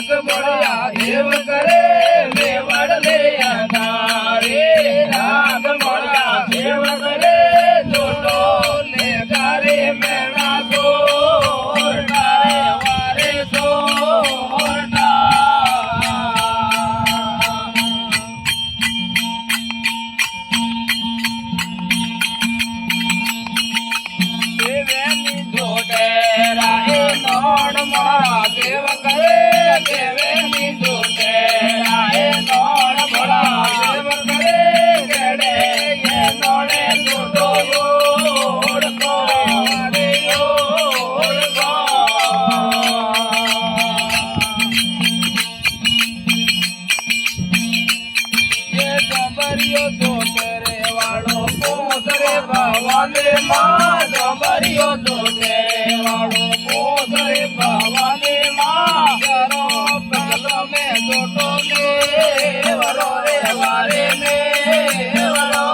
રાગ મળ્યા દેવ કરે મેવાડ લે અંધારે રાગ મળ્યા દેવ કરે જોટો લે ગારે મેણા સોરડારે વારે સોરડા દેવેની જોટેરા એ નોડ મળા દેવ કરે દેવેની જોટેરા એ નોડ મળા દેવ કરે ગડે એ નોડે જોટો ઓળખો રે ઓળખો એ ડોબરિયો જોટરે વાળો પોતરે ભવાને માં ડોબરિયો જોટરે વાળો પોતરે ભવાને માં કરો પેલો મે જોટો ને વરો રે વારે ને વરો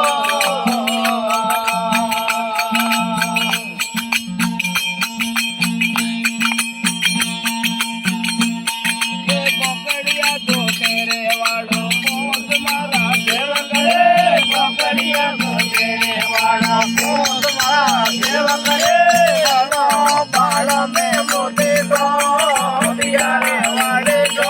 એ પકડિયા જોટરે વાળો પોત મારા દેવ કરે પકડિયા જોટરે વાળા પોત મારા દેવ કરે બાળ મે મોટે ગો રે વાડે ગો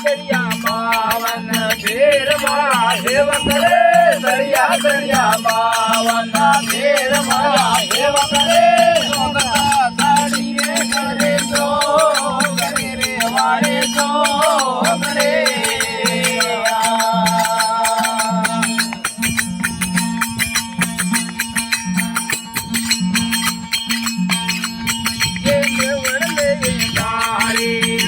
સળિયા બાવન ભેર મારા દેવ કરે સળિયા બાવન ભેર મારા દેવ કરે સાડીએ કરે જો કરે રે વાડે જો કરે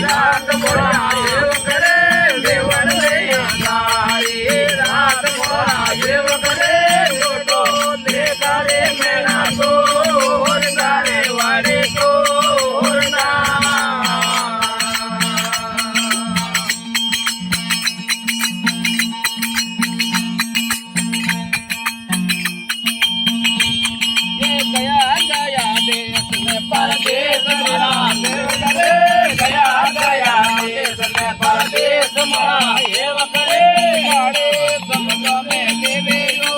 રાત મોડા દેવ કરે દેવળ લે અંધારી રાત મોડા દેવ કરે જોટો લે ગારે મેણા સોર ગારે વાડે સોરના ये गया गया देश में परदेश मेरा देव करे गया गया देश में परदेश मेरा देव करे वाड़े समझो में देवे लो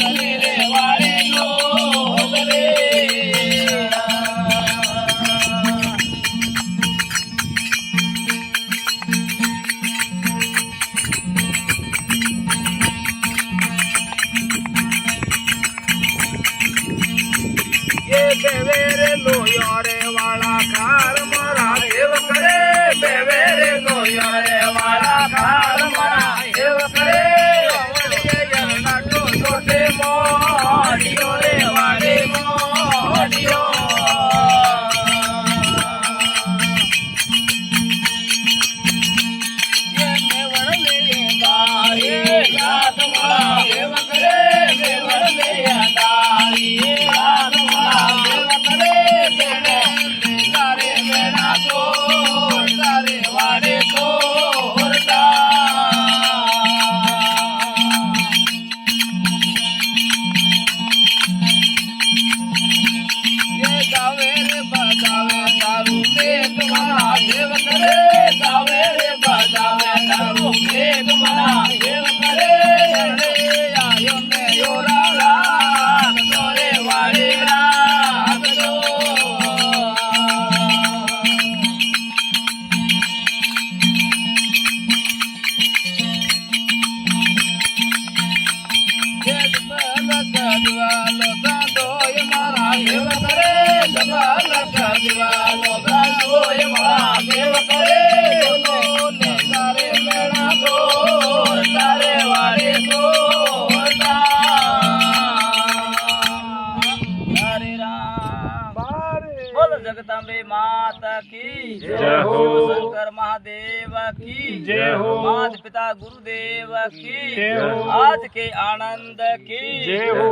तने रे वाड़े लो करे ये बेवेरे लोयारे वाला कार मारा देव करे बेवेरे लोयारे वाला कार मारा देव करे ये जरना तो छोटे मोडियो रे वाले मोडियो ये मेवड़ ले गारे रात मारा देव करे मेवड़ ले गारी रात मारा देव करे बेड़े गारे बेड़ा तोड़ गारे वाड़े तोड़ता ये गावे रे बजावे दारू में तुम्हारा देव करे गावे रे बजावे दारू में तुम्हारा देव करे रे आयो में योरा राग तोरे वाड़े राग दो दीवालो दादोय मारा देव करे दीवालो दादोय मारा देव करे दोनों ने सारे मेरा दोर सारे वाले दोरता हरे राम बोल जगदम्बे माता की जय हो शंकर महादेव की जय हो माता पिता गुरुदेव की जय हो आज के आनंद की जय हो।